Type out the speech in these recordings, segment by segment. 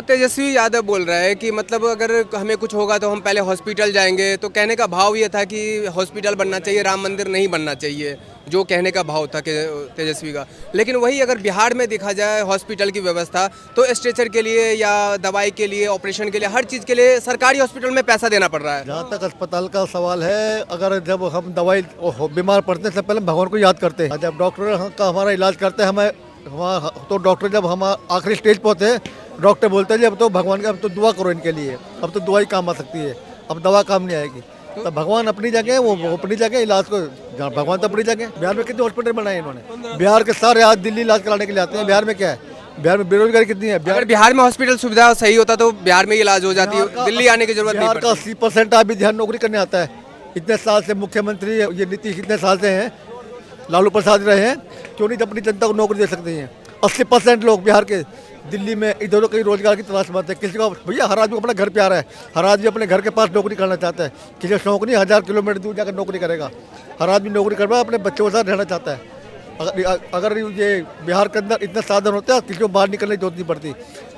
तेजस्वी यादव बोल रहा है कि मतलब अगर हमें कुछ होगा तो हम पहले हॉस्पिटल जाएंगे। तो कहने का भाव ये था कि हॉस्पिटल बनना चाहिए, राम मंदिर नहीं बनना चाहिए, जो कहने का भाव था तेजस्वी का। लेकिन वही अगर बिहार में देखा जाए हॉस्पिटल की व्यवस्था, तो स्ट्रेचर के लिए या दवाई के लिए, ऑपरेशन के लिए, हर चीज़ के लिए सरकारी हॉस्पिटल में पैसा देना पड़ रहा है। जहाँ तक अस्पताल का सवाल है, अगर जब हम दवाई बीमार पड़ते हैं, सबसे पहले भगवान को याद करते हैं। जब डॉक्टर का हमारा इलाज करते हैं, तो डॉक्टर जब हम आखिरी स्टेज पर होते हैं, डॉक्टर बोलते हैं जी अब तो भगवान का, अब तो दुआ करो इनके लिए, अब तो दुआ ही काम आ सकती है, अब दवा काम नहीं आएगी। तो भगवान अपनी जगह, वो अपनी जगह, इलाज को भगवान तो अपनी जगह। बिहार में कितने हॉस्पिटल बनाए इन्होंने? बिहार के सारे आज दिल्ली इलाज कराने के लिए आते हैं। बिहार में क्या है? बिहार में बेरोजगारी कितनी है? बिहार में हॉस्पिटल सुविधा सही होता तो बिहार में इलाज हो जाती है, दिल्ली आने की जरूरत नहीं पड़ती। बिहार का 80% अभी ध्यान नौकरी करने आता है। इतने साल से मुख्यमंत्री ये नीतीश इतने साल से हैं, लालू प्रसाद रहे हैं, क्यों नहीं अपनी जनता को नौकरी दे सकते हैं? 80% लोग बिहार के दिल्ली में इधर कहीं रोजगार की तलाश में आते हैं। किसी को भैया, हर आदमी अपना घर प्यारा है, हर आदमी अपने घर के पास नौकरी करना चाहता है। किसी शौक नहीं 1000 किलोमीटर दूर जाकर नौकरी करेगा। हर आदमी नौकरी करवा अपने बच्चों के साथ रहना चाहता है। अगर ये बिहार के अंदर इतना साधन होता है, किसी को बाहर निकलने की जरूरत नहीं पड़ती,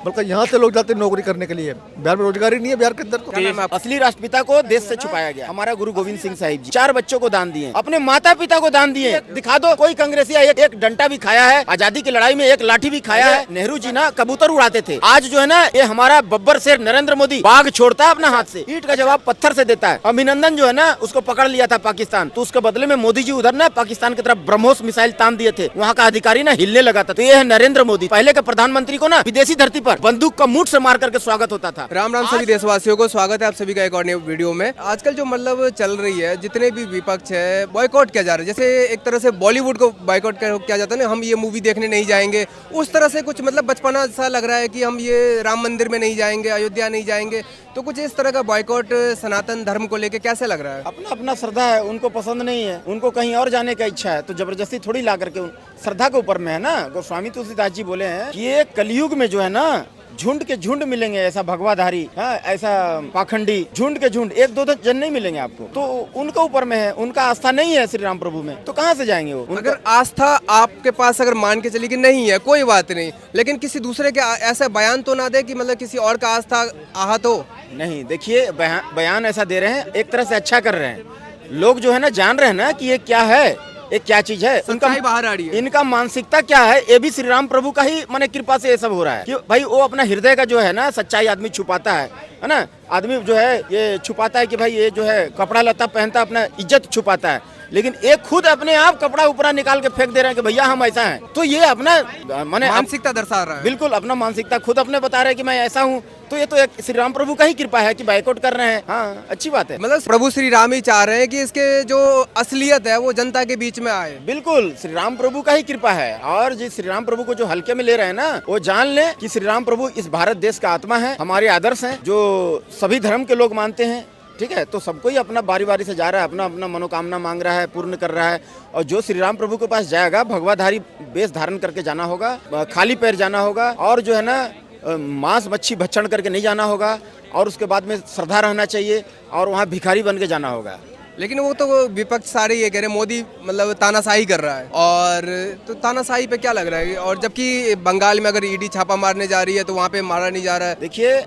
बल्कि यहाँ से लोग जाते हैं नौकरी करने के लिए। बिहार में रोजगारी नहीं है बिहार के अंदर। तो असली राष्ट्रपिता को देश से छुपाया गया। हमारा गुरु गोविंद सिंह साहिब जी 4 बच्चों को दान दिए, अपने माता पिता को दान दिए। दिखा दो कोई कांग्रेसी एक डंडा भी खाया है, आजादी की लड़ाई में एक लाठी भी खाया है। नेहरू जी ना कबूतर उड़ाते थे। आज जो है ना, ये हमारा बब्बर शेर नरेंद्र मोदी बाघ छोड़ता है अपना हाथ से, ईंट का जवाब पत्थर से देता है। अभिनंदन जो है ना, उसको पकड़ लिया था पाकिस्तान, तो उसके बदले में मोदी जी उधर ना पाकिस्तान की तरफ ब्रह्मोस मिसाइल तान दिए थे। वहाँ का अधिकारी ना हिलने लगा था। तो ये है नरेंद्र मोदी। पहले के प्रधानमंत्री को ना विदेशी धरती पर बंदूक का मुठ से मार करके स्वागत होता था। राम राम सभी देशवासियों को, स्वागत है आप सभी का एक और नए वीडियो में। आजकल जो मतलब चल रही है, जितने भी विपक्ष है, बॉयकॉट किया जा रहा है। जैसे एक तरह से बॉलीवुड को बॉयकॉट किया जाता है ना, हम ये मूवी देखने नहीं जाएंगे, उस तरह से कुछ मतलब बचपना सा लग रहा है कि हम ये राम मंदिर में नहीं जाएंगे, अयोध्या नहीं जाएंगे। तो कुछ इस तरह का बॉयकॉट सनातन धर्म को लेके कैसे लग रहा है? अपना अपना श्रद्धा है, उनको पसंद नहीं है, उनको कहीं और जाने का इच्छा है, तो जबरदस्ती थोड़ी ला करके श्रद्धा के ऊपर में है ना। गोस्वामी तुलसीदास जी बोले हैं कि ये कलयुग में जो है ना, झुंड के झुंड मिलेंगे, ऐसा भगवाधारी, हाँ, ऐसा पाखंडी, झुंड के झुंड, एक दो जन नहीं मिलेंगे आपको। तो उनके ऊपर में है, उनका आस्था नहीं है श्री राम प्रभु में, तो कहाँ से जाएंगे वो? अगर आस्था आपके पास अगर मान के चली कि नहीं है, कोई बात नहीं, लेकिन किसी दूसरे के ऐसा बयान तो ना दे कि मतलब किसी और का आस्था आहत हो। नहीं, देखिए बयान ऐसा दे रहे हैं, एक तरह से अच्छा कर रहे हैं। लोग जो है ना जान रहे हैं ना कि ये क्या है, ये क्या चीज है, उनका बाहर आ रही है। इनका मानसिकता क्या है, ये भी श्री राम प्रभु का ही माने कृपा से ये सब हो रहा है कि भाई वो अपना हृदय का जो है ना सच्चाई आदमी छुपाता है ना। आदमी जो है ये छुपाता है कि भाई ये जो है कपड़ा लत्ता पहनता, अपना इज्जत छुपाता है, लेकिन एक खुद अपने आप कपड़ा ऊपर निकाल के फेंक दे रहे हैं कि भैया हम ऐसा हैं। तो ये अपना माने मानसिकता दर्शा रहा है। बिल्कुल अपना मानसिकता खुद अपने बता रहे हैं कि मैं ऐसा हूँ। तो ये तो एक श्री राम प्रभु का ही कृपा है कि बाइकआउट कर रहे हैं। हाँ, अच्छी बात है। मतलब प्रभु श्री राम ही चाह रहे हैं कि इसके जो असलियत है वो जनता के बीच में आए। बिल्कुल श्री राम प्रभु का ही कृपा है। और जिस श्री राम प्रभु को जो हल्के में ले रहे हैं ना, वो जान ले कि श्री राम प्रभु इस भारत देश का आत्मा है, हमारे आदर्श हैं, जो सभी धर्म के लोग मानते हैं। ठीक है, तो सबको ही अपना बारी बारी से जा रहा है, अपना अपना मनोकामना मांग रहा है, पूर्ण कर रहा है। और जो श्री राम प्रभु के पास जाएगा, भगवाधारी वेश धारण करके जाना होगा, खाली पैर जाना होगा, और जो है ना मांस मच्छी भक्षण करके नहीं जाना होगा, और उसके बाद में श्रद्धा रहना चाहिए, और वहाँ भिखारी बन के जाना होगा। लेकिन वो तो विपक्ष सारे ये कह रहे हैं मोदी मतलब तानाशाही कर रहा है, और तो तानाशाही पे क्या लग रहा है? और जबकि बंगाल में अगर ईडी छापा मारने जा रही है तो वहाँ पे मारा नहीं जा रहा है। देखिए,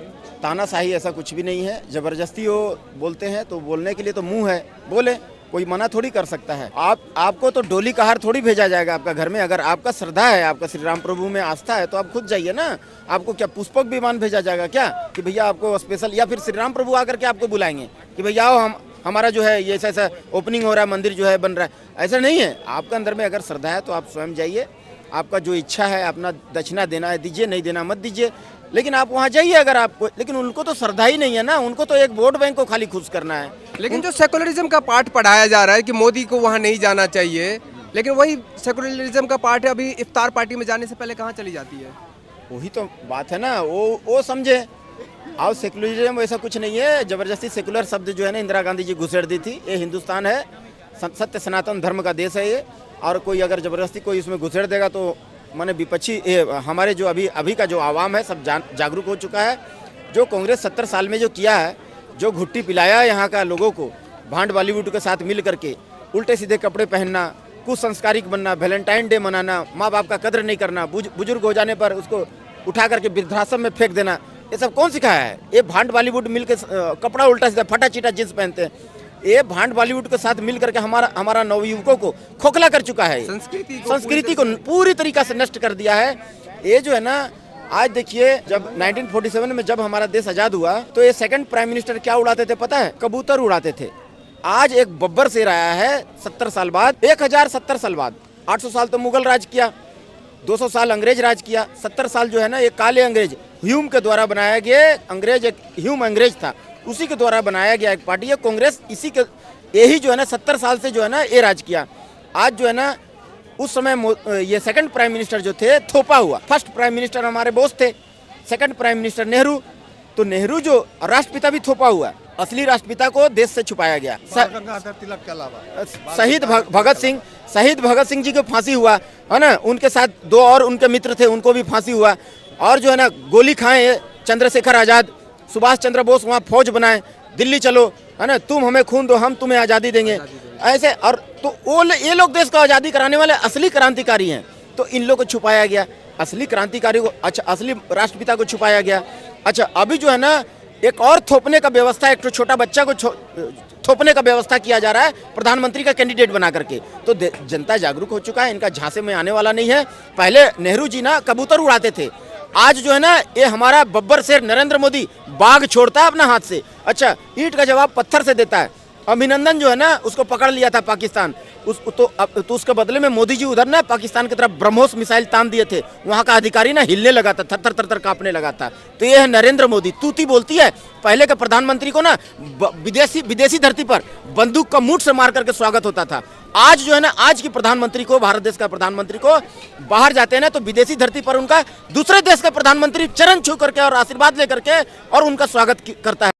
तानाशाही ऐसा कुछ भी नहीं है। जबरदस्ती वो बोलते हैं तो बोलने के लिए तो मुंह है, बोले, कोई मना थोड़ी कर सकता है। आपको तो डोली का हार थोड़ी भेजा जाएगा आपका घर में। अगर आपका श्रद्धा है, आपका श्री राम प्रभु में आस्था है, तो आप खुद जाइए ना। आपको क्या पुष्पक विमान भेजा जाएगा क्या कि भैया आपको स्पेशल, या फिर श्री राम प्रभु आकर के आपको बुलाएंगे कि भैया आओ, हमारा जो है ये ऐसा ओपनिंग हो रहा है, मंदिर जो है बन रहा है? ऐसा नहीं है। आपका अंदर में अगर श्रद्धा है तो आप स्वयं जाइए, आपका जो इच्छा है, अपना दक्षिणा देना है दीजिए, नहीं देना मत दीजिए, लेकिन आप वहाँ जाइए अगर आपको। लेकिन उनको तो श्रद्धा ही नहीं है ना, उनको तो एक वोट बैंक को खाली खुश करना है। लेकिन जो सेकुलरिज्म का पाठ पढ़ाया जा रहा है कि मोदी को वहाँ नहीं जाना चाहिए, लेकिन वही सेकुलरिज्म का पाठ है अभी इफ्तार पार्टी में जाने से पहले कहाँ चली जाती है? वही तो बात है ना, वो समझे। और सेकुलरिज्म वैसा कुछ नहीं है। जबरदस्ती सेकुलर शब्द जो है ना, इंदिरा गांधी जी घुसेड़ दी थी। ये हिंदुस्तान है, सत्य सनातन धर्म का देश है ये, और कोई अगर जबरदस्ती कोई इसमें घुसेड़ देगा तो माने विपक्षी, हमारे जो अभी का जो आवाम है सब जागरूक हो चुका है। जो कांग्रेस 70 साल में जो किया है, जो घुट्टी पिलाया यहाँ का लोगों को, भांड बॉलीवुड के साथ मिल करके उल्टे सीधे कपड़े पहनना, कुछ संस्कारिक बनना, वैलेंटाइन डे मनाना, माँ बाप का कदर नहीं करना, बुजुर्ग हो जाने पर उसको उठा करके वृद्धाश्रम में फेंक देना, ये सब कौन सिखाया है? ये भांड बॉलीवुड मिल के कपड़ा उल्टा सीधा फटा चिटा जींस पहनते हैं। ये भांड बॉलीवुड के साथ मिल करके हमारा नवयुवकों को खोखला कर चुका है। संस्कृति को पूरी तरीका से नष्ट कर दिया है। ये जो है ना, आज देखिए, जब 1947 में जब हमारा देश आजाद हुआ तो ये सेकंड प्राइम मिनिस्टर क्या उड़ाते थे पता है? कबूतर उड़ाते थे। आज एक बब्बर शेर आया है 70 साल बाद, 1070 साल बाद। 800 साल तो मुगल राज किया, 200 साल अंग्रेज राज किया, 70 साल जो है ना, ये काले अंग्रेज ह्यूम के द्वारा बनाया गया अंग्रेज, एक ह्यूम अंग्रेज था, उसी के द्वारा बनाया गया एक पार्टी है कांग्रेस। इसी के यही जो है ना 70 साल से जो है ना ये राज किया। आज जो है ना, उस समय ये सेकंड प्राइम मिनिस्टर जो थे थोपा हुआ। फर्स्ट प्राइम मिनिस्टर हमारे बोस थे, सेकंड प्राइम मिनिस्टर नेहरू। तो नेहरू जो राष्ट्रपिता भी थोपा हुआ, असली राष्ट्रपिता को देश से छुपाया गया। शहीद भगत सिंह जी को फांसी हुआ है ना, उनके साथ 2 और उनके मित्र थे, उनको भी फांसी हुआ। और जो है ना, गोली खाए चंद्रशेखर आजाद, सुभाष चंद्र बोस वहाँ फौज बनाए, दिल्ली चलो है ना, तुम हमें खून दो, हम तुम्हें आज़ादी देंगे, ऐसे। और तो ये लोग देश को आज़ादी कराने वाले असली क्रांतिकारी हैं। तो इन लोगों को छुपाया गया, असली क्रांतिकारी को, अच्छा, असली राष्ट्रपिता को छुपाया गया। अच्छा, अभी जो है ना, एक और थोपने का व्यवस्था, एक छोटा बच्चा को थोपने का व्यवस्था किया जा रहा है प्रधानमंत्री का कैंडिडेट बना करके। तो जनता जागरूक हो चुका है, इनका झांसे में आने वाला नहीं है। पहले नेहरू जी ना कबूतर उड़ाते थे, आज जो है ना, ये हमारा बब्बर शेर नरेंद्र मोदी बाघ छोड़ता है अपना हाथ से। अच्छा, ईंट का जवाब पत्थर से देता है। अभिनंदन जो है ना, उसको पकड़ लिया था पाकिस्तान, तो उसके बदले में मोदी जी उधर ना पाकिस्तान की तरफ ब्रह्मोस मिसाइल तान दिए थे। वहाँ का अधिकारी ना हिलने लगा था, थर थर थर कांपने लगा था। तो ये है नरेंद्र मोदी, तूती बोलती है। पहले के प्रधानमंत्री को ना विदेशी धरती पर बंदूक का मुठ से मार करके स्वागत होता था। आज जो है ना, आज की प्रधानमंत्री को, भारत देश का प्रधानमंत्री को बाहर जाते हैं ना, तो विदेशी धरती पर उनका दूसरे देश का प्रधानमंत्री चरण छू करके और आशीर्वाद लेकर के और उनका स्वागत करता है।